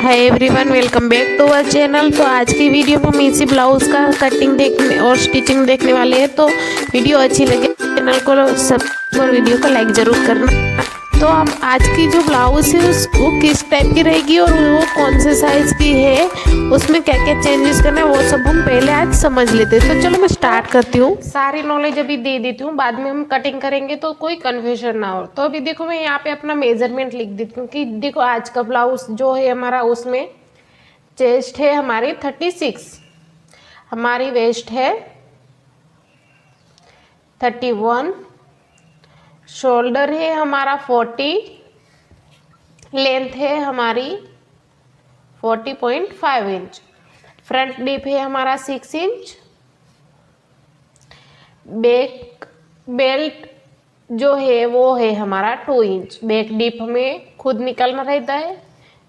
Hi everyone, welcome back to our channel. तो आज की वीडियो में हम इसी ब्लाउज़ का कटिंग देखने और स्टिचिंग देखने वाले हैं। तो वीडियो अच्छी लगे चैनल को सब्सक्राइब और वीडियो को लाइक ज़रूर करना। तो अब आज की जो ब्लाउज़ है वो किस टाइप की रहेगी और वो कौन से साइज़ की है, उसमें क्या क्या चेंजेस करना है, वो सब हम पहले आज समझ लेते हैं। तो चलो मैं स्टार्ट करती हूँ। सारी नॉलेज अभी दे देती हूँ, बाद में हम कटिंग करेंगे तो कोई कन्फ्यूजन ना हो। तो अभी देखो मैं यहाँ पे अपना मेजरमेंट लिख देती हूँ कि देखो आज का ब्लाउज जो है हमारा, उसमें चेस्ट है हमारी 36, हमारी वेस्ट है 31, शोल्डर है हमारा 40, लेंथ है हमारी 40.5 इंच, फ्रंट डीप है हमारा 6 इंच, बैक बेल्ट जो है वो है हमारा 2 इंच। बैक डीप हमें खुद निकालना रहता है,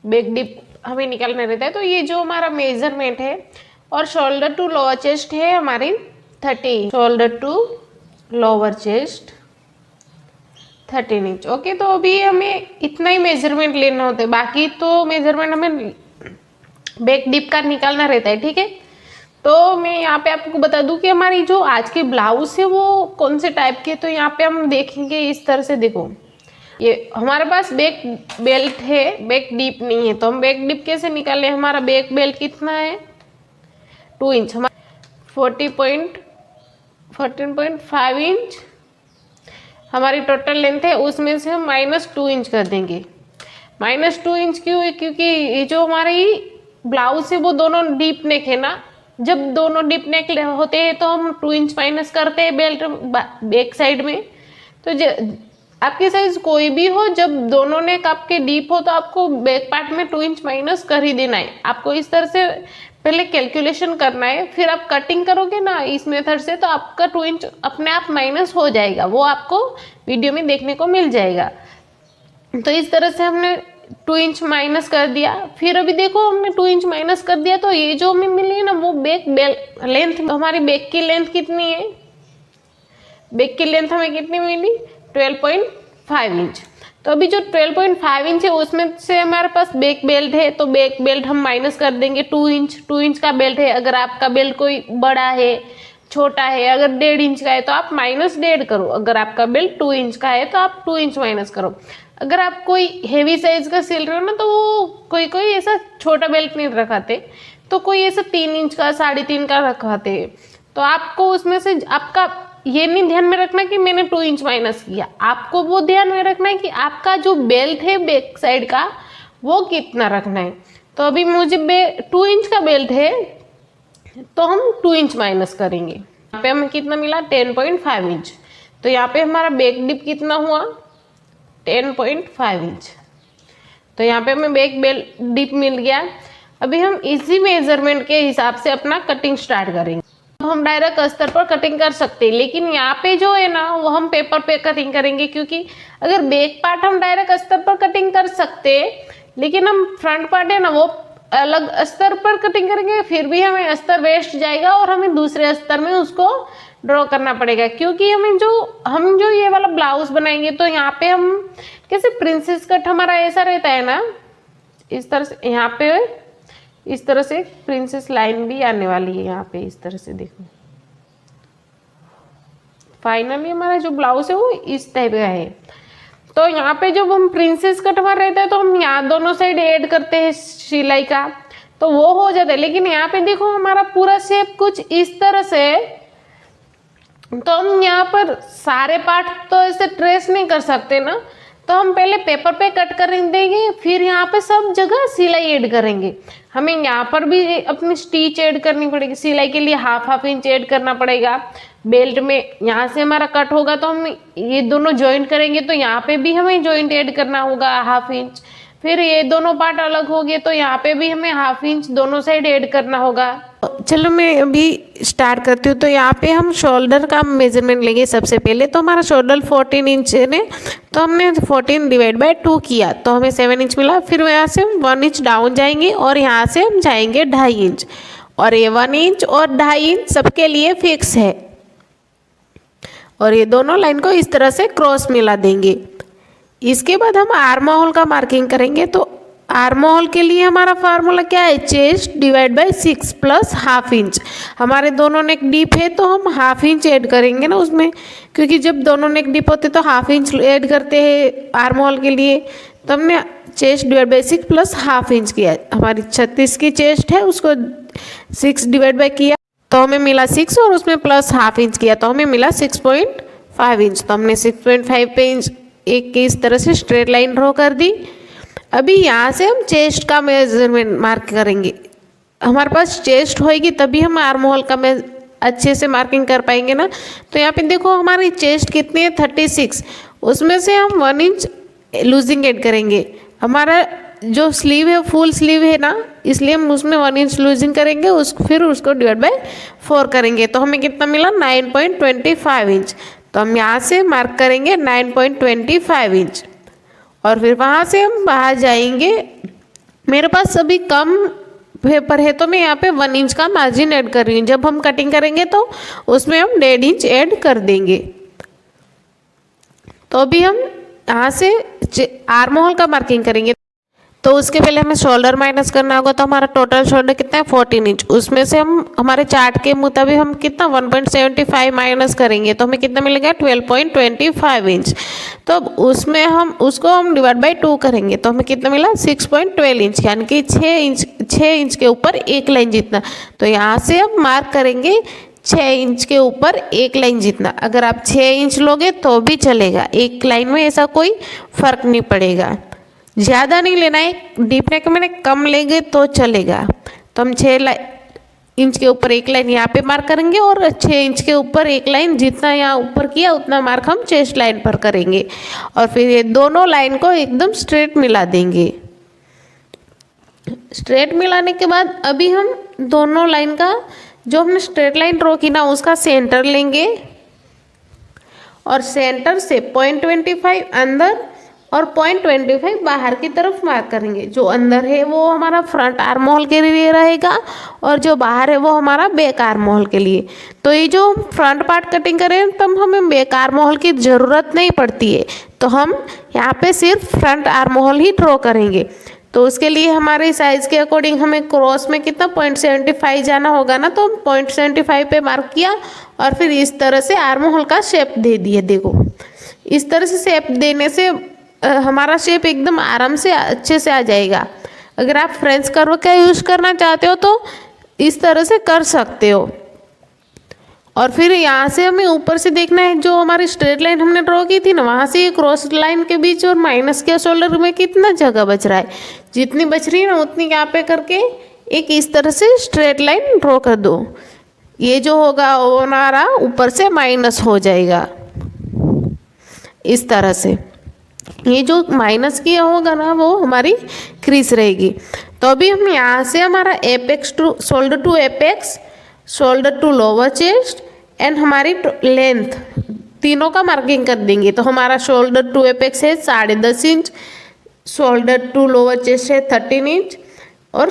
बैक डीप हमें निकालना रहता है। तो ये जो हमारा मेजरमेंट है, और शोल्डर टू लोअर चेस्ट है हमारी 30, shoulder to lower chest 13 inch. Okay, तो अभी हमें इतना ही मेजरमेंट लेना होता है, बाकी तो मेजरमेंट हमें बैक डीप का निकालना रहता है। ठीक है, तो मैं यहाँ पे आपको बता दूं कि हमारी जो आज की ब्लाउज है वो कौन से टाइप की है। तो यहाँ पे हम देखेंगे इस तरह से। देखो ये हमारे पास बैक बेल्ट है, बैक डीप नहीं है, तो हम बैक डीप कैसे निकालें। हमारा बैक बेल्ट कितना है 2 इंच, हमारा 14.5 इंच हमारी टोटल लेंथ है, उसमें से हम -2 इंच कर देंगे। -2 इंच क्यों है, क्योंकि ये जो हमारी ब्लाउज है वो दोनों डीप नेक है ना। जब दोनों डीप नेक होते हैं तो हम 2 इंच माइनस करते हैं बेल्ट बैक साइड में। तो आपकी साइज कोई भी हो, जब दोनों नेक आपके डीप हो तो आपको बैक पार्ट में 2 इंच माइनस कर ही देना है। आपको इस तरह से पहले कैलकुलेशन करना है, फिर आप कटिंग करोगे ना इस मेथड से, तो आपका 2 इंच अपने आप माइनस हो जाएगा, वो आपको वीडियो में देखने को मिल जाएगा। तो इस तरह से हमने 2 इंच माइनस कर दिया। फिर अभी देखो हमने 2 इंच माइनस कर दिया, तो ये जो हमें मिली है ना वो बैक लेंथ, हमारी बैक की लेंथ कितनी है, बैक की लेंथ हमें कितनी मिली 12.5 इंच। तो अभी जो 12.5 इंच है उसमें से हमारे पास बैक बेल्ट है, तो बैक बेल्ट हम माइनस कर देंगे 2 इंच। 2 इंच का बेल्ट है, अगर आपका बेल्ट कोई बड़ा है छोटा है, अगर 1.5 इंच का है तो आप -1.5 करो, अगर आपका बेल्ट 2 इंच का है तो आप 2 इंच माइनस करो। अगर आप कोई हेवी साइज का सिल रहे हो ना, तो वो कोई कोई ऐसा छोटा बेल्ट नहीं रखाते, तो कोई ऐसा 3 इंच का 3.5 का रखाते। तो आपको उसमें से आपका ये नहीं ध्यान में रखना कि मैंने 2 इंच माइनस किया, आपको वो ध्यान में रखना है कि आपका जो बेल्ट है बैक साइड का वो कितना रखना है। तो अभी मुझे 2 इंच का बेल्ट है, तो हम 2 इंच माइनस करेंगे। यहाँ पे हमें कितना मिला 10.5 इंच। तो यहाँ पे हमारा बैक डिप कितना हुआ 10.5 इंच। तो यहाँ पे हमें बैक बेल्ट डिप मिल गया। अभी हम इसी मेजरमेंट के हिसाब से अपना कटिंग स्टार्ट करेंगे। हम डायरेक्ट अस्तर पर कटिंग कर सकते हैं, लेकिन यहाँ पे जो है ना वो हम पेपर पे कटिंग करेंगे, क्योंकि अगर बैक पार्ट हम डायरेक्ट अस्तर पर कटिंग कर सकते हैं, लेकिन हम फ्रंट पार्ट है ना वो अलग अस्तर पर कटिंग करेंगे, फिर भी हमें अस्तर वेस्ट जाएगा और हमें दूसरे अस्तर में उसको ड्रॉ करना पड़ेगा। क्योंकि हम जो ये वाला ब्लाउज बनाएंगे तो यहाँ पे हम कैसे प्रिंसेस कट हमारा ऐसा रहता है ना, इस तरह से यहाँ पे इस तरह से प्रिंसेस लाइन भी आने वाली है यहाँ पे, इस तरह से देखो। फाइनली हमारा जो ब्लाउज है वो इस टाइप का है। तो यहाँ पे जब हम प्रिंसेस कट हमारा रहता है तो हम यहाँ दोनों साइड ऐड करते हैं सिलाई का, तो वो हो जाता है। लेकिन यहाँ पे देखो हमारा पूरा शेप कुछ इस तरह से, तो हम यहाँ पर सारे पार्ट तो ऐसे ट्रेस नहीं कर सकते ना, तो हम पहले पेपर पे कट कर देंगे, फिर यहाँ पे सब जगह सिलाई ऐड करेंगे। हमें यहाँ पर भी अपनी स्टिच ऐड करनी पड़ेगी, सिलाई के लिए हाफ इंच ऐड करना पड़ेगा। बेल्ट में यहाँ से हमारा कट होगा तो हम ये दोनों जॉइंट करेंगे, तो यहाँ पे भी हमें जॉइंट ऐड करना होगा हाफ इंच। फिर ये दोनों पार्ट अलग हो गए तो यहाँ पे भी हमें हाफ इंच दोनों साइड ऐड करना होगा। चलो मैं अभी स्टार्ट करती हूँ। तो यहाँ पे हम शोल्डर का मेजरमेंट लेंगे सबसे पहले। तो हमारा शोल्डर 14 इंच है, तो हमने 14 डिवाइड बाय 2 किया तो हमें 7 इंच मिला। फिर यहाँ से हम 1 इंच डाउन जाएंगे और यहाँ से हम जाएंगे 2.5 इंच, और ये 1 इंच और 2.5 इंच सबके लिए फिक्स है। और ये दोनों लाइन को इस तरह से क्रॉस मिला देंगे। इसके बाद हम आर्म होल का मार्किंग करेंगे। तो आर्म होल के लिए हमारा फार्मूला क्या है, chest divide by 6 plus half inch. हमारे दोनों नेक डीप है तो हम हाफ इंच ऐड करेंगे ना उसमें, क्योंकि जब दोनों नेक डीप होते तो हाफ इंच ऐड करते हैं आर्म होल के लिए। तो हमने chest divide by 6 plus half inch किया। हमारी 36 की चेस्ट है, उसको 6 डिवाइड बाय किया तो हमें मिला 6 और उसमें प्लस हाफ इंच किया तो हमें मिला 6.5 इंच। तो हमने 6.5 पे इंच एक की इस तरह से स्ट्रेट लाइन ड्रॉ कर दी। अभी यहाँ से हम चेस्ट का मेजरमेंट मार्क करेंगे। हमारे पास चेस्ट होएगी तभी हम आर्म होल का अच्छे से मार्किंग कर पाएंगे ना। तो यहाँ पे देखो हमारी चेस्ट कितनी है, 36, उसमें से हम 1 इंच लूजिंग ऐड करेंगे। हमारा जो स्लीव है फुल स्लीव है ना, इसलिए हम उसमें 1 इंच लूजिंग करेंगे, फिर उसको डिवाइड बाय 4 करेंगे तो हमें कितना मिला, 9.25 इंच। तो हम यहाँ से मार्क करेंगे 9.25 इंच और फिर वहाँ से हम बाहर जाएंगे। मेरे पास अभी कम पेपर है तो मैं यहाँ पे 1 इंच का मार्जिन ऐड कर रही हूँ। जब हम कटिंग करेंगे तो उसमें हम 1.5 इंच ऐड कर देंगे। तो अभी हम यहाँ से आर्म होल का मार्किंग करेंगे। तो उसके पहले हमें शोल्डर माइनस करना होगा। तो हमारा टोटल शोल्डर कितना है, 14 इंच। उसमें से हम हमारे चार्ट के मुताबिक हम कितना 1.75 माइनस करेंगे तो हमें कितना मिलेगा, 12.25 इंच। तो उसमें हम उसको डिवाइड बाय 2 करेंगे तो हमें कितना मिला, 6.12 इंच, यानी कि 6 इंच के ऊपर एक लाइन जितना। तो यहाँ से हम मार्क करेंगे 6 इंच के ऊपर एक लाइन जितना। अगर आप 6 इंच लोगे तो भी चलेगा, एक लाइन में ऐसा कोई फर्क नहीं पड़ेगा। ज़्यादा नहीं लेना है, डीप नेक में कम लेंगे तो चलेगा। तो हम 6 इंच के ऊपर एक लाइन यहाँ पे मार्क करेंगे और 6 इंच के ऊपर एक लाइन जितना यहाँ ऊपर किया उतना मार्क हम चेस्ट लाइन पर करेंगे और फिर ये दोनों लाइन को एकदम स्ट्रेट मिला देंगे। स्ट्रेट मिलाने के बाद अभी हम दोनों लाइन का जो हमने स्ट्रेट लाइन ड्रॉ की ना उसका सेंटर लेंगे और सेंटर से 0.25 अंदर और 0.25 बाहर की तरफ मार्क करेंगे। जो अंदर है वो हमारा फ्रंट आर्म होल के लिए रहेगा और जो बाहर है वो हमारा बैक आर्म होल के लिए। तो ये जो फ्रंट पार्ट कटिंग करें तब हमें बैक आर्म होल की ज़रूरत नहीं पड़ती है, तो हम यहाँ पे सिर्फ फ्रंट आर्म होल ही ड्रॉ करेंगे। तो उसके लिए हमारे साइज़ के अकॉर्डिंग हमें क्रॉस में कितना 0.75 जाना होगा ना, तो 0.75 पे मार्क किया और फिर इस तरह से आर्म होल का शेप दे दिए। देखो इस तरह से शेप देने से हमारा शेप एकदम आराम से अच्छे से आ जाएगा। अगर आप फ्रेंच कर्व का यूज़ करना चाहते हो तो इस तरह से कर सकते हो। और फिर यहाँ से हमें ऊपर से देखना है जो हमारी स्ट्रेट लाइन हमने ड्रॉ की थी ना, वहाँ से क्रॉस लाइन के बीच और माइनस के शोल्डर में कितना जगह बच रहा है। जितनी बच रही है ना उतनी यहाँ पे करके एक इस तरह से स्ट्रेट लाइन ड्रॉ कर दो। ये जो होगा वो हमारा ऊपर से माइनस हो जाएगा इस तरह से। ये जो माइनस किया होगा ना वो हमारी क्रीज रहेगी। तो अभी हम यहाँ से हमारा apex to shoulder to apex, shoulder to lower chest and हमारी लेंथ तीनों का मार्किंग कर देंगे। तो हमारा शोल्डर टू एपेक्स है 10.5 inch, shoulder to lower chest है 13 इंच और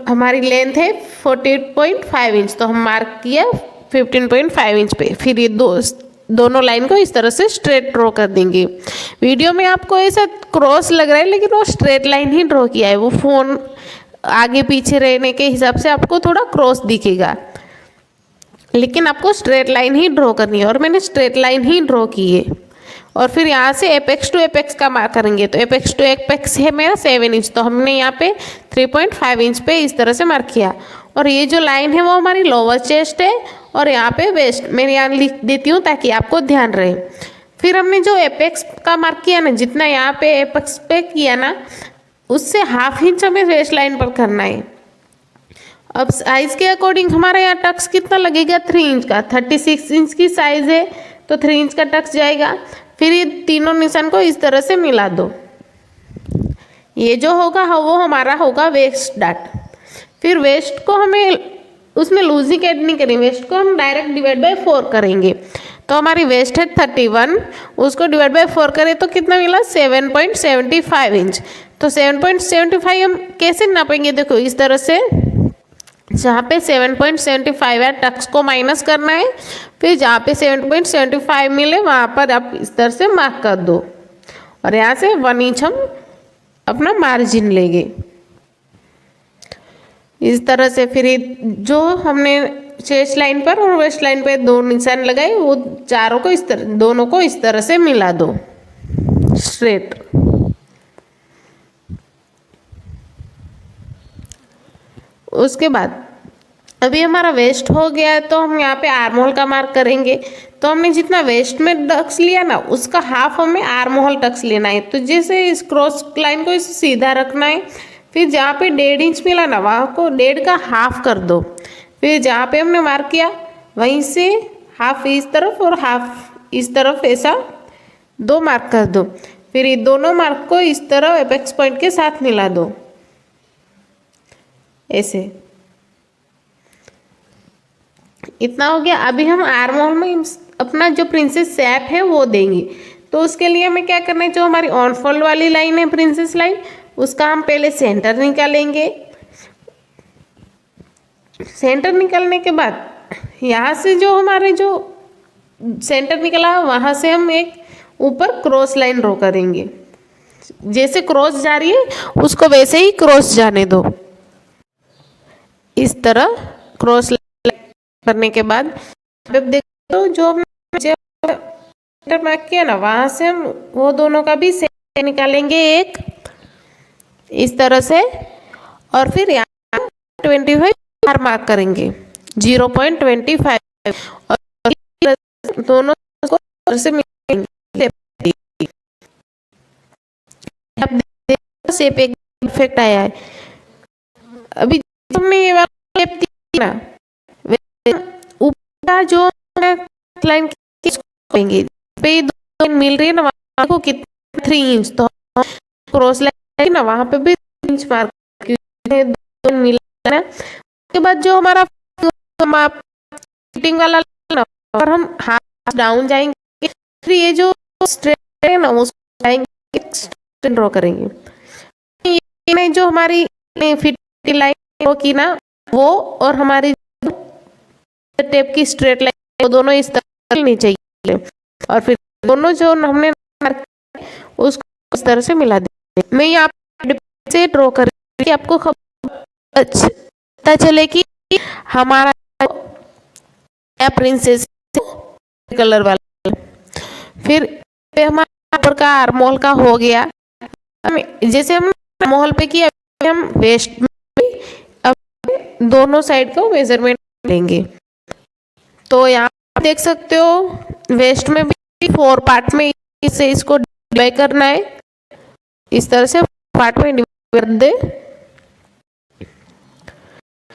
हमारी लेंथ है 14.5 इंच। तो हम मार्क किया 15.5 इंच पे। फिर ये दोनों लाइन को इस तरह से स्ट्रेट ड्रॉ कर देंगे। वीडियो में आपको ऐसा क्रॉस लग रहा है लेकिन वो स्ट्रेट लाइन ही ड्रॉ किया है। वो फ़ोन आगे पीछे रहने के हिसाब से आपको थोड़ा क्रॉस दिखेगा, लेकिन आपको स्ट्रेट लाइन ही ड्रॉ करनी है और मैंने स्ट्रेट लाइन ही ड्रॉ की है। और फिर यहाँ से एपेक्स टू एपेक्स का मार्क करेंगे। तो एपेक्स टू एपेक्स है मेरा 7 इंच, तो हमने यहाँ पे 3.5 इंच पे इस तरह से मार्क किया। और ये जो लाइन है वो हमारी लोअर चेस्ट है और यहाँ पे वेस्ट, मैं यहाँ लिख देती हूँ ताकि आपको ध्यान रहे। फिर हमने जो एपेक्स का मार्क किया ना, जितना यहाँ पे एपेक्स पे किया ना उससे हाफ इंच हमें वेस्ट लाइन पर करना है। अब साइज़ के अकॉर्डिंग हमारे यहाँ टक्स कितना लगेगा, 3 इंच का। 36 इंच की साइज़ है तो 3 इंच का टक्स जाएगा। फिर ये तीनों निशान को इस तरह से मिला दो। ये जो होगा वो हमारा होगा वेस्ट डाट। फिर वेस्ट को हमें उसमें लूजिंग ऐड नहीं करेंगे, वेस्ट को हम डायरेक्ट डिवाइड बाय 4 करेंगे। तो हमारी वेस्ट है 31, उसको डिवाइड बाय 4 करें तो कितना मिला 7.75 इंच। तो 7.75 हम कैसे नापेंगे, देखो इस तरह से जहाँ पे 7.75 है टक्स को माइनस करना है, फिर जहाँ पे 7.75 मिले वहाँ पर आप इस तरह से मार्क कर दो और यहाँ से 1 इंच हम अपना मार्जिन लेंगे। इस तरह से फिर जो हमने चेस्ट लाइन पर और वेस्ट लाइन पे दो निशान लगाए वो चारों को इस तरह, दोनों को इस तरह से मिला दो स्ट्रेट। उसके बाद अभी हमारा वेस्ट हो गया है तो हम यहाँ पे आर्म होल का मार्क करेंगे। तो हमने जितना वेस्ट में टक्स लिया ना उसका हाफ हमें आर्म होल टक्स लेना है। तो जैसे इस क्रॉस लाइन को इसे सीधा रखना है, फिर जहाँ पे 1.5 इंच मिला ना वहाँ को 1.5 का हाफ कर दो। फिर जहाँ पे हमने मार्क किया वहीं से हाफ इस तरफ और हाफ इस तरफ ऐसा 2 मार्क कर दो। फिर ये दोनों मार्क को इस तरह एपेक्स पॉइंट के साथ मिला दो ऐसे। इतना हो गया। अभी हम आर्म होल में अपना जो प्रिंसेस शेप है वो देंगे। तो उसके लिए हमें क्या करना है, जो हमारी ऑन फोल्ड वाली लाइन है प्रिंसेस लाइन, उसका हम पहले सेंटर निकालेंगे। सेंटर निकालने के बाद यहाँ से जो हमारे जो सेंटर निकला वहाँ से हम एक ऊपर क्रॉस लाइन ड्रॉ करेंगे। जैसे क्रॉस जा रही है उसको वैसे ही क्रॉस जाने दो। इस तरह क्रॉस करने के बाद अब देखो जो हमने सेंटर मार्क किया ना वहाँ से हम वो दोनों का भी सेंटर निकालेंगे एक इस तरह से। और फिर यहाँ 25 मार्क करेंगे 0.25 और दोनों को से मिलाएंगे। अब देखो शेप एक परफेक्ट आया है। अभी हमने ये वाला शेप दिया ना ऊपर जो लाइन करेंगे पे 2 लाइन मिल रही है ना वहाँ को कितना 3 इंच, तो क्रॉस लाइन ना वहाँ पे भी 3 इंच मार्क 2 मिला ना। उसके बाद जो हमारा फिटिंग वाला ना और हम हाथ डाउन जाएंगे। फिर ये जो स्ट्रेट है ना उसको जाएंगे ड्रॉ करेंगे। ये जो हमारी फिटिंग लाइन ड्रॉ की ना वो और हमारी टेप की स्ट्रेट लाइन वो दोनों इस तरह चलनी चाहिए। और फिर दोनों जो हमने उसको इस तरह से मिला दें। मैं यहाँ से ड्रॉ कर रही हूँ आपको पता चले कि हमारा प्रिंसेस कलर वाला। फिर हमारा ऊपर का आर्म होल का हो गया। जैसे हम आर्म होल पे किया हम वेस्ट में दोनों साइड को मेजरमेंट लेंगे। तो यहाँ देख सकते हो वेस्ट में भी 4 पार्ट में इसे इसको डिवाइड करना है। इस तरह से पार्ट में डिवाइड कर दे।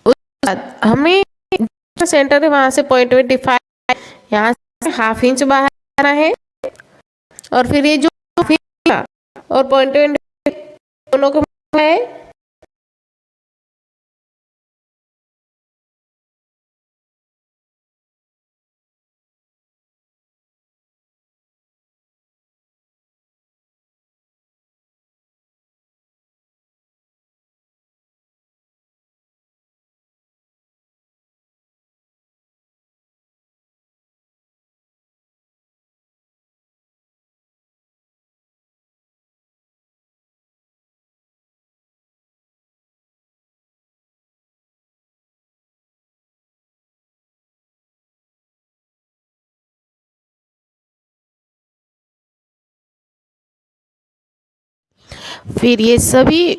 उसके बाद हमें सेंटर है वहां से 0.25 यहाँ से ½ इंच बाहर आना है। और फिर ये जो और 0.25 दोनों को है फिर ये सभी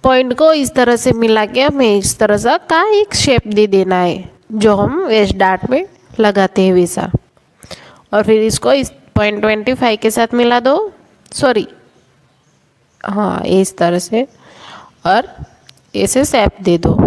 पॉइंट को इस तरह से मिला के हमें इस तरह सा का एक शेप दे देना है जो हम वेस्ट डार्ट में लगाते हैं वैसा। और फिर इसको इस 0.25 के साथ मिला दो। सॉरी हाँ इस तरह से और ऐसे शेप दे दो।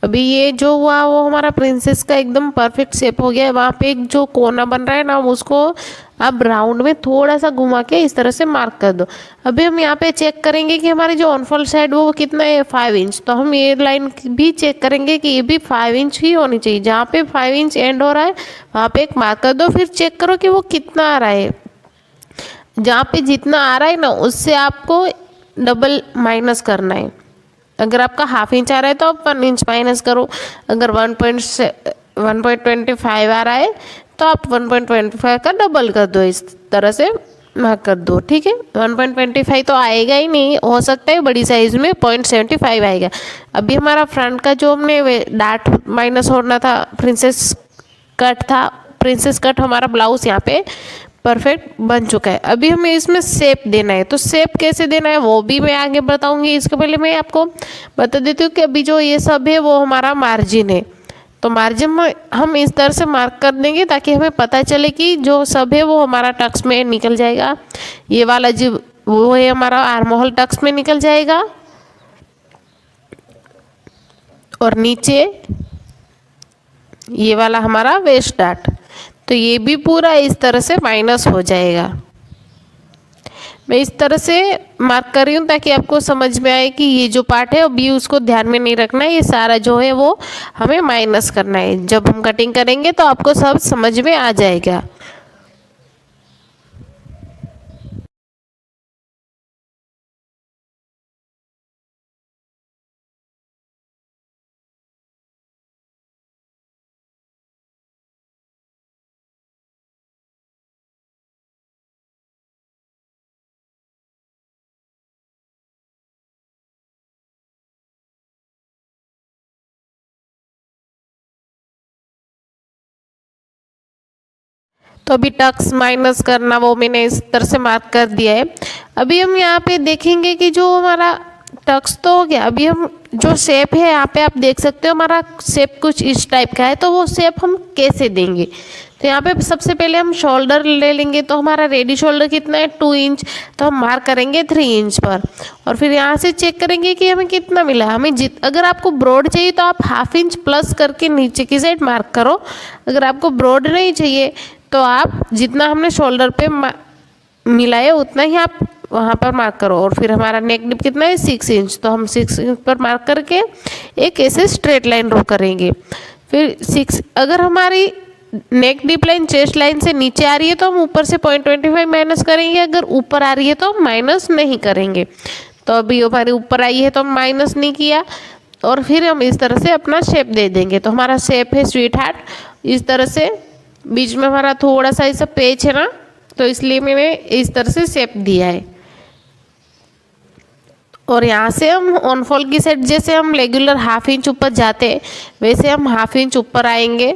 अभी ये जो हुआ वो हमारा प्रिंसेस का एकदम परफेक्ट शेप हो गया है। वहाँ पे एक जो कोना बन रहा है ना उसको अब राउंड में थोड़ा सा घुमा के इस तरह से मार्क कर दो। अभी हम यहाँ पे चेक करेंगे कि हमारी जो ऑनफोल्ड साइड वो कितना है 5 इंच। तो हम ये लाइन भी चेक करेंगे कि ये भी 5 इंच ही होनी चाहिए। जहाँ पे 5 इंच एंड हो रहा है वहाँ पे एक मार्क कर दो। फिर चेक करो कि वो कितना आ रहा है। जहाँ पे जितना आ रहा है ना उससे आपको डबल माइनस करना है। अगर आपका ½ इंच आ रहा है तो आप 1 इंच माइनस करो। अगर 1.25 आ रहा है तो आप 1.25 का डबल कर दो इस तरह से। मार्क कर दो। ठीक है, 1.25 तो आएगा ही नहीं, हो सकता है बड़ी साइज में 0.75 आएगा। अभी हमारा फ्रंट का जो हमने डार्ट माइनस होना था, प्रिंसेस कट था, प्रिंसेस कट हमारा ब्लाउज यहाँ पे परफेक्ट बन चुका है। अभी हमें इसमें शेप देना है, तो शेप कैसे देना है वो भी मैं आगे बताऊंगी। इसके पहले मैं आपको बता देती हूँ कि अभी जो ये सब है वो हमारा मार्जिन है। तो मार्जिन में हम इस तरह से मार्क कर देंगे ताकि हमें पता चले कि जो सब है वो हमारा टक्स में निकल जाएगा। ये वाला जो वो है हमारा आर्म होल टक्स में निकल जाएगा, और नीचे ये वाला हमारा वेस्ट डार्ट, तो ये भी पूरा इस तरह से माइनस हो जाएगा। मैं इस तरह से मार्क कर रही हूँ ताकि आपको समझ में आए कि ये जो पार्ट है अभी उसको ध्यान में नहीं रखना है, ये सारा जो है वो हमें माइनस करना है। जब हम कटिंग करेंगे तो आपको सब समझ में आ जाएगा। तो अभी टक्स माइनस करना वो मैंने इस तरह से मार्क कर दिया है। अभी हम यहाँ पे देखेंगे कि जो हमारा टक्स तो हो गया, अभी हम जो शेप है यहाँ पे आप देख सकते हो हमारा शेप कुछ इस टाइप का है। तो वो शेप हम कैसे देंगे, तो यहाँ पे सबसे पहले हम शोल्डर ले लेंगे। तो हमारा रेडी शोल्डर कितना है 2 इंच, तो हम मार्क करेंगे 3 इंच पर, और फिर यहाँ से चेक करेंगे कि हमें कितना मिला। हमें अगर आपको ब्रॉड चाहिए तो आप हाफ इंच प्लस करके नीचे की साइड मार्क करो। अगर आपको ब्रॉड नहीं चाहिए तो आप जितना हमने शोल्डर पे मिला है उतना ही आप वहाँ पर मार्क करो। और फिर हमारा नेक डिप कितना है 6 इंच, तो हम 6 इंच पर मार्क करके एक ऐसे स्ट्रेट लाइन ड्रॉ करेंगे। फिर 6, अगर हमारी नेक डिप लाइन चेस्ट लाइन से नीचे आ रही है तो हम ऊपर से 0.25 माइनस करेंगे, अगर ऊपर आ रही है तो हम माइनस नहीं करेंगे। तो अभी हमारे ऊपर आई है तो हम माइनस नहीं किया, और फिर हम इस तरह से अपना शेप दे देंगे। तो हमारा शेप है स्वीट हार्ट, इस तरह से। बीच में हमारा थोड़ा सा ऐसा पेच है ना, तो इसलिए मैंने इस तरह से शेप दिया है। और यहाँ से हम ऑन फॉल की साइड जैसे हम रेगुलर हाफ इंच ऊपर जाते हैं वैसे हम हाफ इंच ऊपर आएंगे,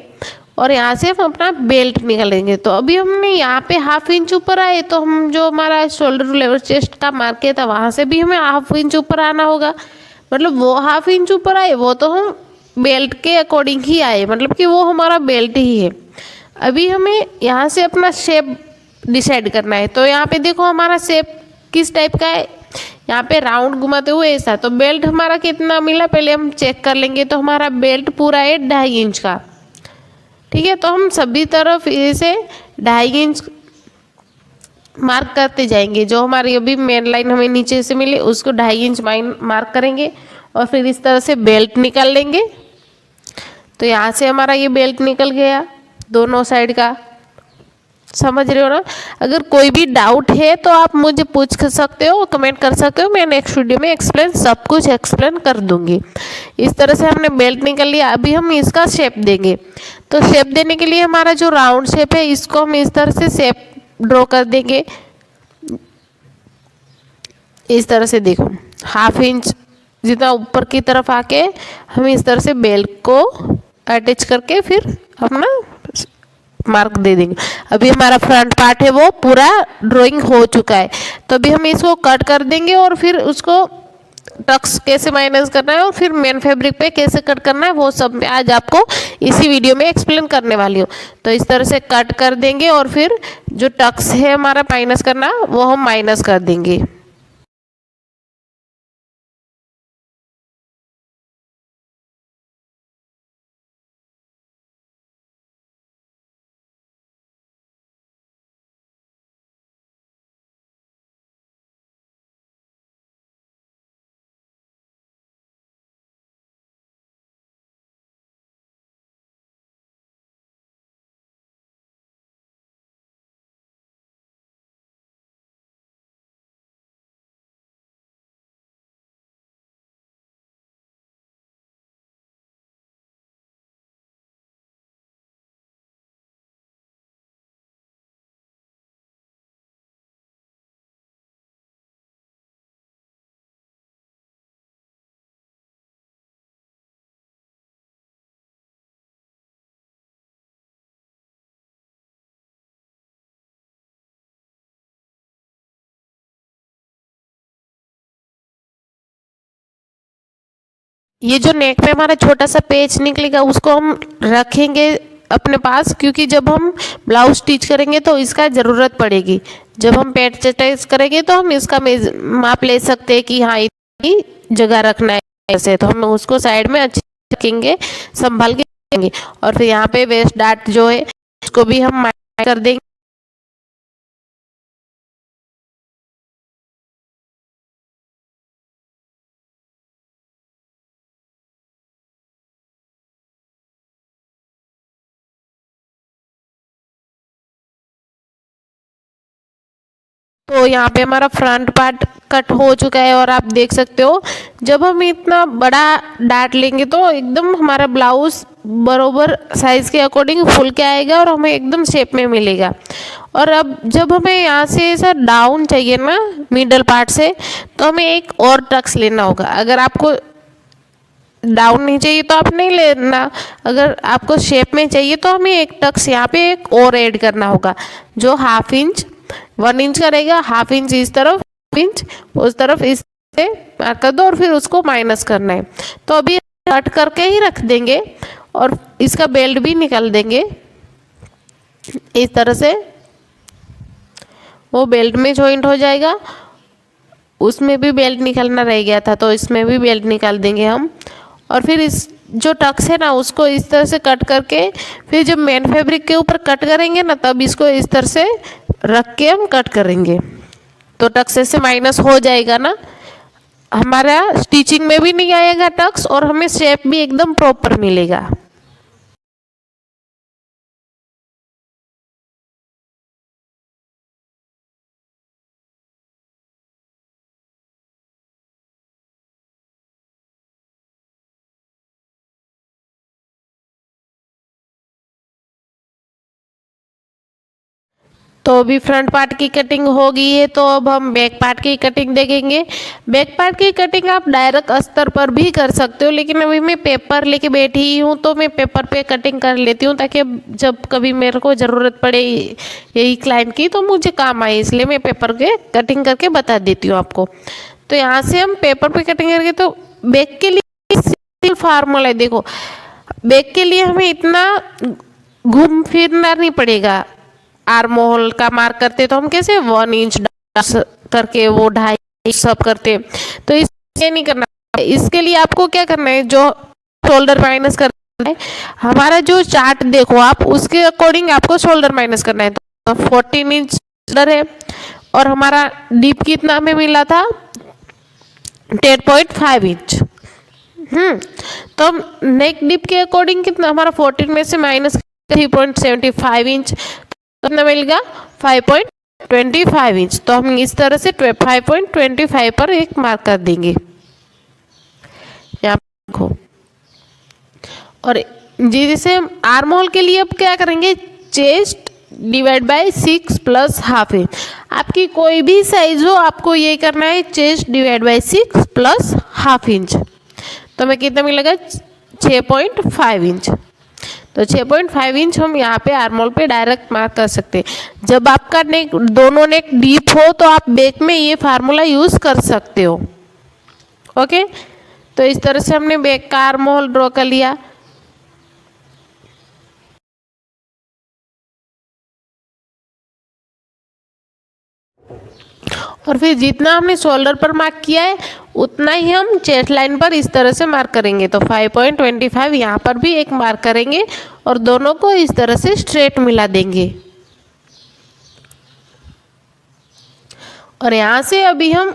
और यहाँ से हम अपना बेल्ट निकालेंगे। तो अभी हमने यहाँ पे हाफ इंच ऊपर आए तो हम जो हमारा शोल्डर टू लेवल चेस्ट का मार्क था वहाँ से भी हमें हाफ इंच ऊपर आना होगा। मतलब वो हाफ इंच ऊपर आए वो तो हम बेल्ट के अकॉर्डिंग ही आए, मतलब कि वो हमारा बेल्ट ही है। अभी हमें यहाँ से अपना शेप डिसाइड करना है। तो यहाँ पे देखो हमारा शेप किस टाइप का है, यहाँ पे राउंड घुमाते हुए ऐसा। तो बेल्ट हमारा कितना मिला पहले हम चेक कर लेंगे। तो हमारा बेल्ट पूरा है 2.5 इंच का। ठीक है, तो हम सभी तरफ इसे 2.5 इंच मार्क करते जाएंगे। जो हमारी अभी मेन लाइन हमें नीचे से मिली उसको 2.5 इंच मार्क करेंगे, और फिर इस तरह से बेल्ट निकाल लेंगे। तो यहाँ से हमारा ये बेल्ट निकल गया दोनों साइड का, समझ रहे हो ना। अगर कोई भी डाउट है तो आप मुझे पूछ सकते हो, कमेंट कर सकते हो, मैं नेक्स्ट वीडियो में सब कुछ एक्सप्लेन कर दूंगी। इस तरह से हमने बेल्ट निकल लिया। अभी हम इसका शेप देंगे। तो शेप देने के लिए हमारा जो राउंड शेप है इसको हम इस तरह से शेप ड्रॉ कर देंगे। इस तरह से देखो हाफ इंच जितना ऊपर की तरफ आके हम इस तरह से बेल्ट को अटैच करके फिर अपना मार्क दे देंगे। अभी हमारा फ्रंट पार्ट है वो पूरा ड्राइंग हो चुका है। तो अभी हम इसको कट कर देंगे, और फिर उसको टक्स कैसे माइनस करना है और फिर मेन फैब्रिक पे कैसे कट करना है वो सब मैं आज आपको इसी वीडियो में एक्सप्लेन करने वाली हूँ। तो इस तरह से कट कर देंगे, और फिर जो टक्स है हमारा माइनस करना वो हम माइनस कर देंगे। ये जो नेक में हमारा छोटा सा पेच निकलेगा उसको हम रखेंगे अपने पास, क्योंकि जब हम ब्लाउज स्टिच करेंगे तो इसका ज़रूरत पड़ेगी। जब हम पेट स्टिच करेंगे तो हम इसका माप ले सकते हैं कि हाँ इतनी जगह रखना है ऐसे, तो हम उसको साइड में अच्छे रखेंगे, संभाल के रखेंगे। और फिर यहाँ पे वेस्ट डार्ट जो है उसको भी हम मार्क कर देंगे। तो यहाँ पे हमारा फ्रंट पार्ट कट हो चुका है और आप देख सकते हो जब हम इतना बड़ा डार्ट लेंगे तो एकदम हमारा ब्लाउज बरोबर साइज के अकॉर्डिंग फुल के आएगा और हमें एकदम शेप में मिलेगा। और अब जब हमें यहाँ से ऐसा डाउन चाहिए ना मिडल पार्ट से, तो हमें एक और टक्स लेना होगा। अगर आपको डाउन नहीं चाहिए तो आप नहीं लेना, अगर आपको शेप में चाहिए तो हमें एक टक्स यहाँ पे एक और ऐड करना होगा, जो 1/2 इंच 1 इंच का रहेगा। 1/2 इंच इस तरफ, 1 इंच उस तरफ, इस से मार्क कर दो और फिर उसको माइनस करना है। तो अभी कट करके ही रख देंगे और इसका बेल्ट भी निकाल देंगे इस तरह से, वो बेल्ट में जॉइंट हो जाएगा। उसमें भी बेल्ट निकालना रह गया था तो इसमें भी बेल्ट निकाल देंगे हम। और फिर इस जो टक्स है ना उसको इस तरह से कट करके फिर जब मेन फैब्रिक के ऊपर कट करेंगे ना तब इसको इस तरह से रख के हम कट करेंगे, तो टक्स से माइनस हो जाएगा ना, हमारा स्टिचिंग में भी नहीं आएगा टक्स और हमें शेप भी एकदम प्रॉपर मिलेगा। तो अभी फ्रंट पार्ट की कटिंग हो गई है, तो अब हम बैक पार्ट की कटिंग देखेंगे। बैक पार्ट की कटिंग आप डायरेक्ट अस्तर पर भी कर सकते हो, लेकिन अभी मैं पेपर लेके बैठी हूँ तो मैं पेपर पे कटिंग कर लेती हूँ ताकि जब कभी मेरे को ज़रूरत पड़े यही क्लाइंट की तो मुझे काम आए, इसलिए मैं पेपर के कटिंग करके बता देती हूँ आपको। तो यहाँ से हम पेपर पे कटिंग करके, तो बैक के लिए फार्मूला है, देखो बैक के लिए हमें इतना घूम फिरना नहीं पड़ेगा। आर्म होल का मार्क करते तो हम कैसे 1 इंच करके वो 2.5 सब करते, तो इसके नहीं करना है। इसके लिए आपको क्या करना है, जो शोल्डर माइनस करना है, हमारा जो चार्ट देखो आप उसके अकॉर्डिंग आपको शोल्डर माइनस करना है। तो 14 इंच शोल्डर है और हमारा डीप कितना हमें मिला था 10.5 इंच। तो हम नेक डीप के अकॉर्डिंग कितना हमारा 14 में से माइनस 3.75 इंच कितना मिलेगा 5.25 इंच। तो हम इस तरह से 5.25 पर एक मार्क कर देंगे यहाँ देखो। और जैसे हम आर्म होल के लिए अब क्या करेंगे, chest divide by 6 plus 1/2 inch. आपकी कोई भी साइज हो आपको ये करना है, chest divide by 6 plus 1/2 inch. तो हमें कितना मिलेगा 6.5 इंच। तो 6.5 इंच हम यहाँ पे आर्म होल पे डायरेक्ट मार्क कर सकते हैं। जब आपका नेक दोनों नेक डीप हो तो आप बैक में ये फार्मूला यूज़ कर सकते हो। ओके, तो इस तरह से हमने बैक का आर्म होल ड्रॉ कर लिया। और फिर जितना हमने शोल्डर पर मार्क किया है उतना ही हम चेस्ट लाइन पर इस तरह से मार्क करेंगे। तो 5.25 यहाँ पर भी एक मार्क करेंगे और दोनों को इस तरह से स्ट्रेट मिला देंगे। और यहाँ से अभी हम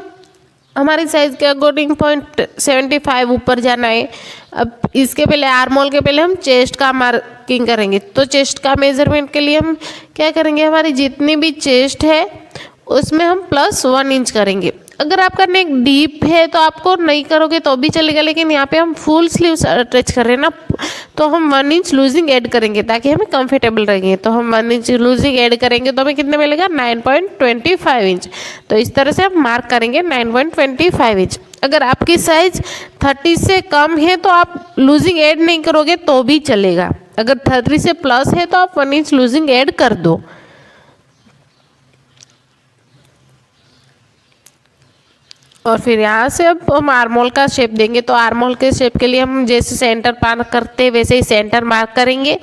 हमारी साइज के अकॉर्डिंग 0.75 ऊपर जाना है। अब इसके पहले आर्म होल के पहले हम चेस्ट का मार्किंग करेंगे। तो चेस्ट का मेजरमेंट के लिए हम क्या करेंगे, हमारी जितनी भी चेस्ट है उसमें हम प्लस 1 इंच करेंगे। अगर आपका नेक डीप है तो आपको नहीं करोगे तो भी चलेगा, लेकिन यहाँ पे हम फुल स्लीव्स अटैच कर रहे हैं ना, तो हम 1 इंच लूजिंग ऐड करेंगे ताकि हमें कंफर्टेबल रहेंगे। तो हम 1 इंच लूजिंग ऐड करेंगे तो हमें कितने मिलेगा 9.25 इंच। तो इस तरह से हम मार्क करेंगे 9.25 इंच। अगर आपकी साइज 30 से कम है तो आप लूजिंग ऐड नहीं करोगे तो भी चलेगा। अगर 30 से प्लस है तो आप 1 इंच लूजिंग ऐड कर दो। और फिर यहाँ से अब हम आर्मोल का शेप देंगे। तो आर्मोल के शेप के लिए हम जैसे सेंटर मार्क करते हैं वैसे ही सेंटर मार्क करेंगे।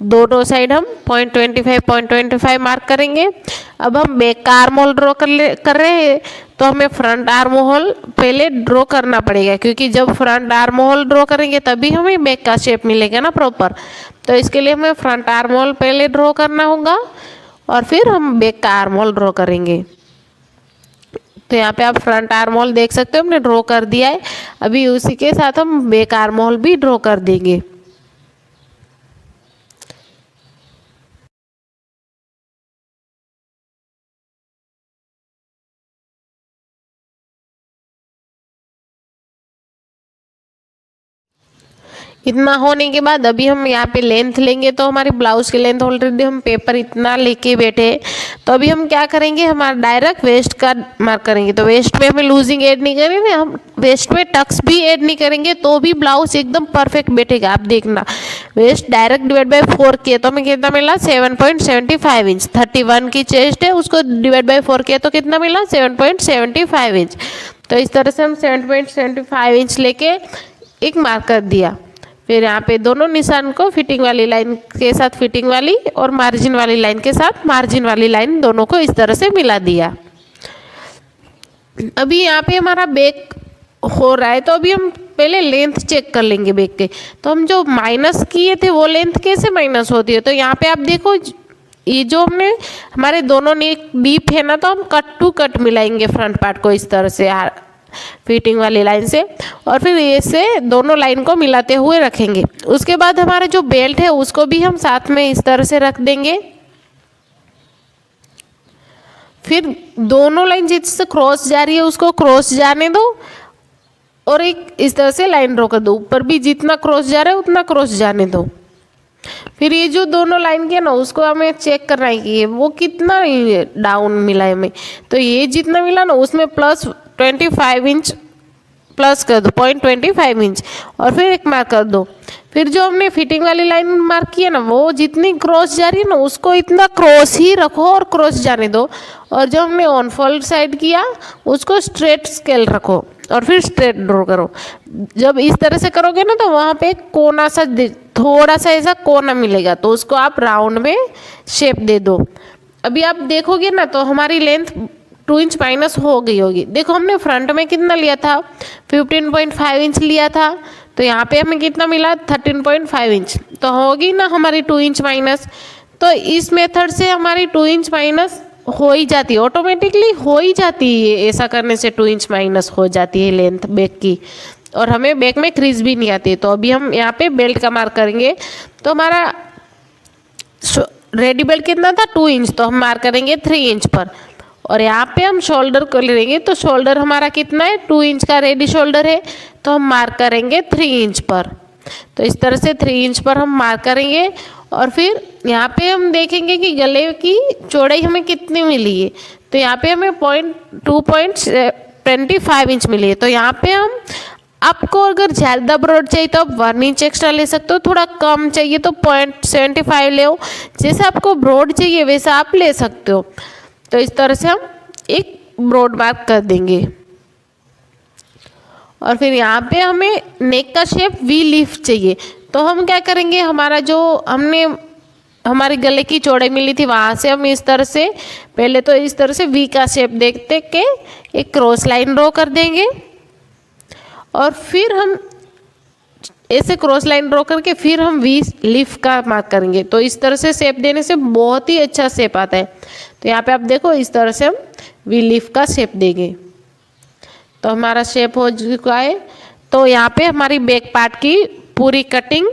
दोनों साइड हम 0.25 मार्क करेंगे। अब हम बैक का आर्मोल ड्रॉ कर रहे हैं, तो हमें फ्रंट आर्म होल पहले ड्रॉ करना पड़ेगा, क्योंकि जब फ्रंट आर्म होल ड्रॉ करेंगे तभी हमें बैक का शेप मिलेगा ना प्रॉपर। तो इसके लिए हमें फ्रंट आर्म होल पहले ड्रॉ करना होगा और फिर हम बैक का आर्म होल ड्रॉ करेंगे। तो यहाँ पे आप फ्रंट आर्म होल देख सकते हो हमने ड्रॉ कर दिया है। अभी उसी के साथ हम बैक आर्म होल भी ड्रॉ कर देंगे। इतना होने के बाद अभी हम यहाँ पे लेंथ लेंगे। तो हमारी ब्लाउज की लेंथ ऑलरेडी हम पेपर इतना लेके बैठे हैं। तो अभी हम क्या करेंगे, हमारा डायरेक्ट वेस्ट का मार्क करेंगे। तो वेस्ट में हमें लूजिंग ऐड नहीं करेंगे, हम वेस्ट में टक्स भी ऐड नहीं करेंगे, तो भी ब्लाउज एकदम परफेक्ट बैठेगा। आप देखना, वेस्ट डायरेक्ट डिवाइड बाई 4 किया तो हमें कितना मिला 7.75 इंच। 31 की चेस्ट है, उसको डिवाइड बाई 4 किया तो कितना मिला 7.75 इंच। तो इस तरह से हम 7.75 इंच लेके एक मार्कर दिया। फिर यहाँ पे दोनों निशान को फिटिंग वाली लाइन के साथ फिटिंग वाली और मार्जिन वाली लाइन के साथ मार्जिन वाली लाइन दोनों को इस तरह से मिला दिया। अभी यहाँ पे हमारा बैक हो रहा है, तो अभी हम पहले लेंथ चेक कर लेंगे बैक के। तो हम जो माइनस किए थे वो लेंथ कैसे माइनस होती है, तो यहाँ पे आप देखो ये जो हमने हमारे दोनों नेक डीप है ना, तो हम कट टू कट मिलाएंगे फ्रंट पार्ट को इस तरह से फिटिंग वाली लाइन से, और फिर ये से दोनों लाइन को मिलाते हुए रखेंगे। उसके बाद हमारे जो बेल्ट है उसको भी हम साथ में इस तरह से रख देंगे। फिर दोनों लाइन जिससे क्रॉस जा रही है उसको क्रॉस जाने दो और एक इस तरह से लाइन ड्रॉ कर दो। ऊपर भी जितना क्रॉस जा रहा है उतना क्रॉस जाने दो। फिर ये जो दोनों लाइन किया ना उसको हमें चेक करना है कि वो कितना डाउन मिला है हमें। तो ये जितना मिला ना उसमें प्लस 25 इंच प्लस कर दो, 0.25 इंच, और फिर एक मार्क कर दो। फिर जो हमने फिटिंग वाली लाइन मार्क की है ना, वो जितनी क्रॉस जा रही है ना उसको इतना क्रॉस ही रखो और क्रॉस जाने दो। और जो हमने ऑन फोल्ड साइड किया उसको स्ट्रेट स्केल रखो और फिर स्ट्रेट ड्रॉ करो। जब इस तरह से करोगे ना तो वहाँ पे कोना सा थोड़ा सा ऐसा कोना मिलेगा, तो उसको आप राउंड में शेप दे दो। अभी आप देखोगे ना तो हमारी लेंथ 2 इंच माइनस हो गई होगी। देखो हमने फ्रंट में कितना लिया था 15.5 इंच लिया था, तो यहाँ पे हमें कितना मिला 13.5 इंच, तो होगी ना हमारी 2 इंच माइनस। तो इस मेथड से हमारी 2 इंच माइनस हो ही जाती है, ऑटोमेटिकली हो ही जाती है। ऐसा करने से 2 इंच माइनस हो जाती है लेंथ बैक की, और हमें बैक में क्रीज भी नहीं आती। तो अभी हम यहाँ पे बेल्ट का मार्क करेंगे। तो हमारा रेडी बेल्ट कितना था 2 इंच, तो हम मार्क करेंगे 3 इंच पर। और यहाँ पे हम शोल्डर को लेंगे, तो शोल्डर हमारा कितना है 2 इंच का रेडी शोल्डर है, तो हम मार्क करेंगे 3 इंच पर। तो इस तरह से 3 इंच पर हम मार्क करेंगे। और फिर यहाँ पे हम देखेंगे कि गले की चौड़ाई हमें कितनी मिली है। तो यहाँ पे हमें 2.25 इंच मिली है। तो यहाँ पे हम आपको अगर ज़्यादा ब्रॉड चाहिए तो आप 1 इंच एक्स्ट्रा ले सकते हो, थोड़ा कम चाहिए तो 0.75 ले, जैसे आपको ब्रॉड चाहिए वैसा आप ले सकते हो। तो इस तरह से हम एक ब्रॉड मार्क कर देंगे। और फिर यहाँ पे हमें नेक का शेप वी लीफ चाहिए। तो हम क्या करेंगे, हमारा जो हमने हमारे गले की चौड़ाई मिली थी वहाँ से हम इस तरह से पहले तो इस तरह से वी का शेप देखते के एक क्रॉस लाइन ड्रॉ कर देंगे। और फिर हम ऐसे क्रॉस लाइन ड्रॉ करके फिर हम वी लीफ का मार्क करेंगे। तो इस तरह से शेप देने से बहुत ही अच्छा शेप आता है। तो यहाँ पे आप देखो इस तरह से हम वी लीफ का शेप देंगे। तो हमारा शेप हो चुका है। तो यहाँ पे हमारी बैक पार्ट की पूरी कटिंग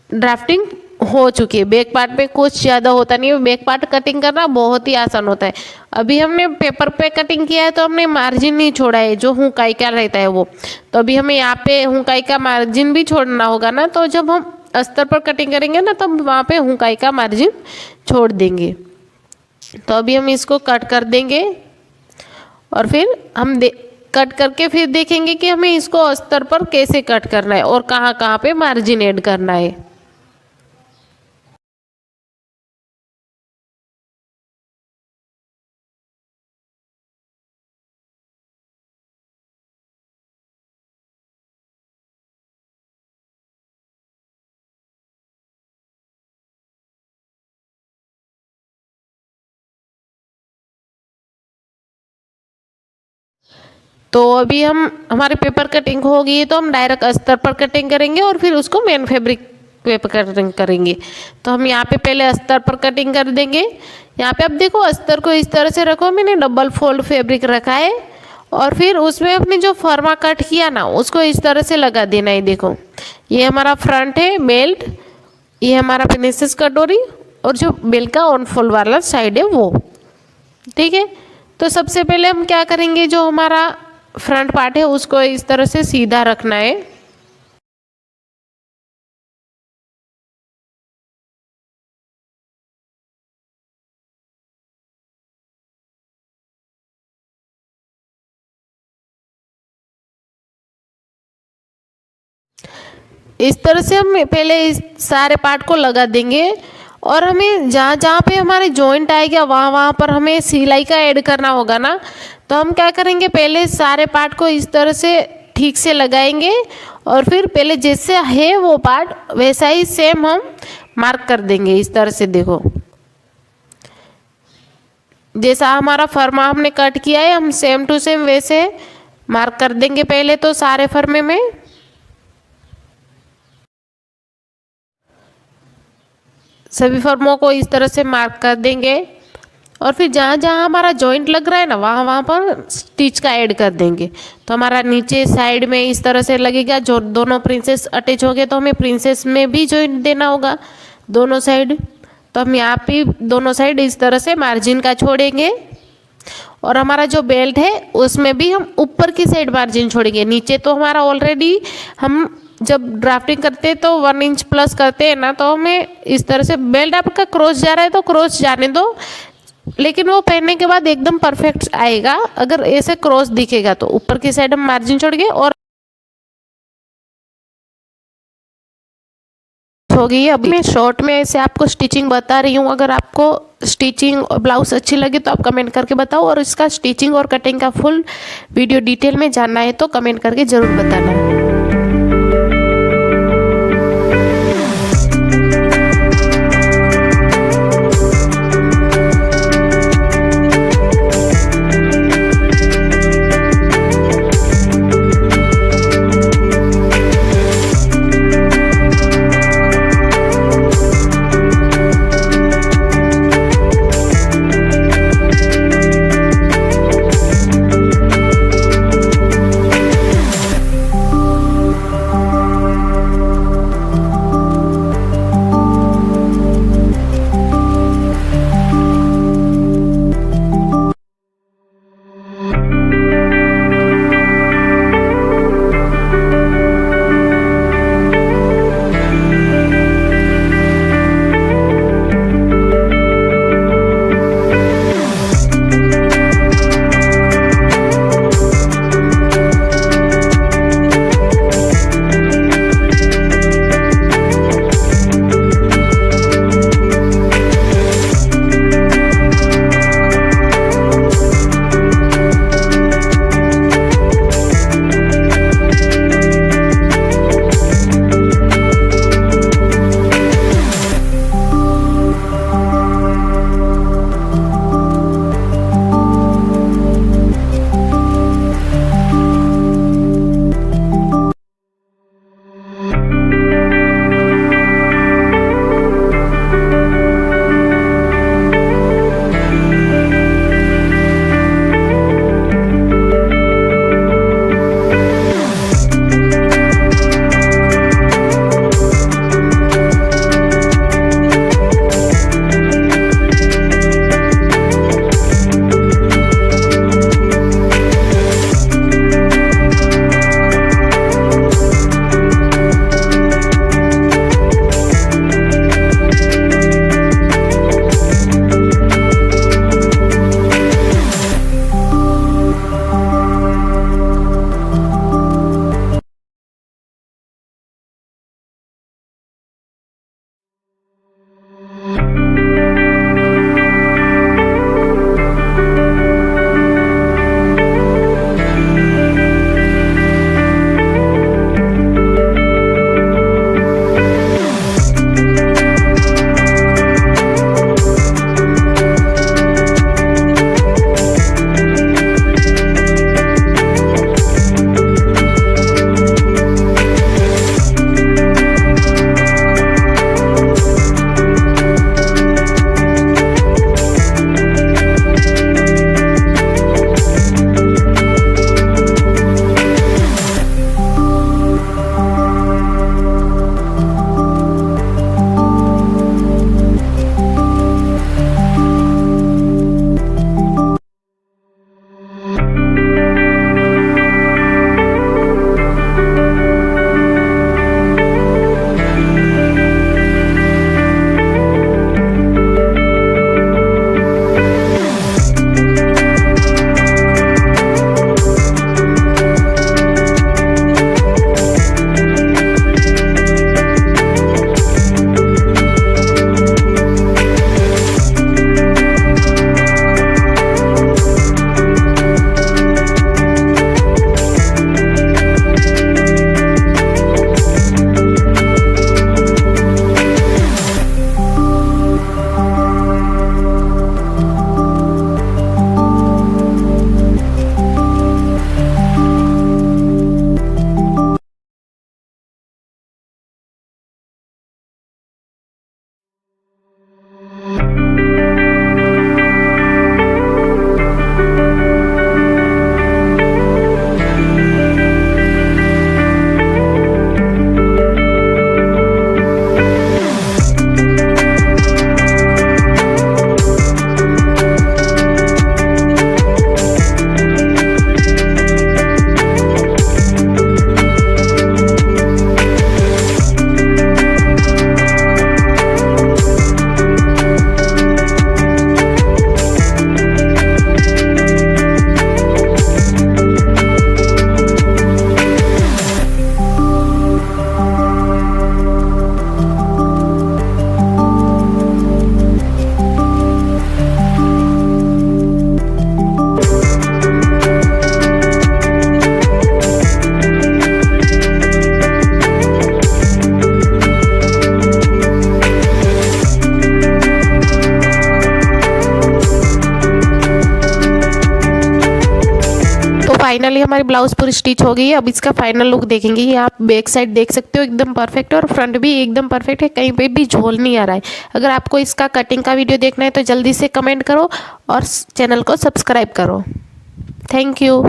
ड्राफ्टिंग हो चुकी है। बैक पार्ट पे कुछ ज़्यादा होता नहीं है, बैक पार्ट कटिंग करना बहुत ही आसान होता है। अभी हमने पेपर पे कटिंग किया है तो हमने मार्जिन नहीं छोड़ा है, जो हुकाई का रहता है वो। तो अभी हमें यहाँ पे हुकाई का मार्जिन भी छोड़ना होगा ना, तो जब हम अस्तर पर कटिंग करेंगे ना तब वहाँ पे हुकाई का मार्जिन छोड़ देंगे। तो अभी हम इसको कट कर देंगे और फिर हम कट करके फिर देखेंगे कि हमें इसको अस्तर पर कैसे कट करना है और कहाँ कहाँ पे मार्जिन ऐड करना है। तो अभी हम हमारे पेपर कटिंग हो गई है तो हम डायरेक्ट अस्तर पर कटिंग करेंगे और फिर उसको मेन फैब्रिक पेपर कटिंग करेंगे। तो हम यहाँ पे पहले अस्तर पर कटिंग कर देंगे। यहाँ पे अब देखो अस्तर को इस तरह से रखो, मैंने डबल फोल्ड फैब्रिक रखा है और फिर उसमें अपने जो फर्मा कट किया ना उसको इस तरह से लगा देना है। देखो ये हमारा फ्रंट है बेल्ट, ये हमारा प्रिंसेस कटोरी और जो बेल्ट का ऑन फोल्ड वाला साइड है वो, ठीक है। तो सबसे पहले हम क्या करेंगे, जो हमारा फ्रंट पार्ट है उसको इस तरह से सीधा रखना है। इस तरह से हम पहले इस सारे पार्ट को लगा देंगे और हमें जहाँ जहाँ पे हमारे जॉइंट आएगा वहाँ वहाँ पर हमें सिलाई का ऐड करना होगा ना। तो हम क्या करेंगे, पहले सारे पार्ट को इस तरह से ठीक से लगाएंगे और फिर पहले जैसे है वो पार्ट वैसा ही सेम हम मार्क कर देंगे इस तरह से। देखो जैसा हमारा फर्मा हमने कट किया है हम सेम टू सेम वैसे मार्क कर देंगे पहले तो सारे फर्मे में। सभी फर्मों को इस तरह से मार्क कर देंगे और फिर जहाँ जहाँ हमारा जॉइंट लग रहा है ना वहाँ वहाँ पर स्टिच का ऐड कर देंगे। तो हमारा नीचे साइड में इस तरह से लगेगा, जो दोनों प्रिंसेस अटैच हो गए तो हमें प्रिंसेस में भी जॉइंट देना होगा दोनों साइड। तो हम यहाँ पे दोनों साइड इस तरह से मार्जिन का छोड़ेंगे और हमारा जो बेल्ट है उसमें भी हम ऊपर की साइड मार्जिन छोड़ेंगे। नीचे तो हमारा ऑलरेडी हम जब ड्राफ्टिंग करते हैं तो 1 इंच प्लस करते हैं ना, तो हमें इस तरह से बेल्ट आपका क्रॉस जा रहा है तो क्रॉस जाने दो, लेकिन वो पहनने के बाद एकदम परफेक्ट आएगा। अगर ऐसे क्रॉस दिखेगा तो ऊपर की साइड हम मार्जिन छोड़ेंगे और हो गई। अब मैं शॉर्ट में ऐसे आपको स्टिचिंग बता रही हूँ। अगर आपको स्टिचिंग ब्लाउज अच्छी लगे तो आप कमेंट करके बताओ और इसका स्टिचिंग और कटिंग का फुल वीडियो डिटेल में जानना है तो कमेंट करके ज़रूर बताना। फाइनली हमारी ब्लाउज पूरी स्टिच हो गई है। अब इसका फाइनल लुक देखेंगे। ये आप बैक साइड देख सकते हो एकदम परफेक्ट है और फ्रंट भी एकदम परफेक्ट है, कहीं पे भी झोल नहीं आ रहा है। अगर आपको इसका कटिंग का वीडियो देखना है तो जल्दी से कमेंट करो और चैनल को सब्सक्राइब करो। Thank you.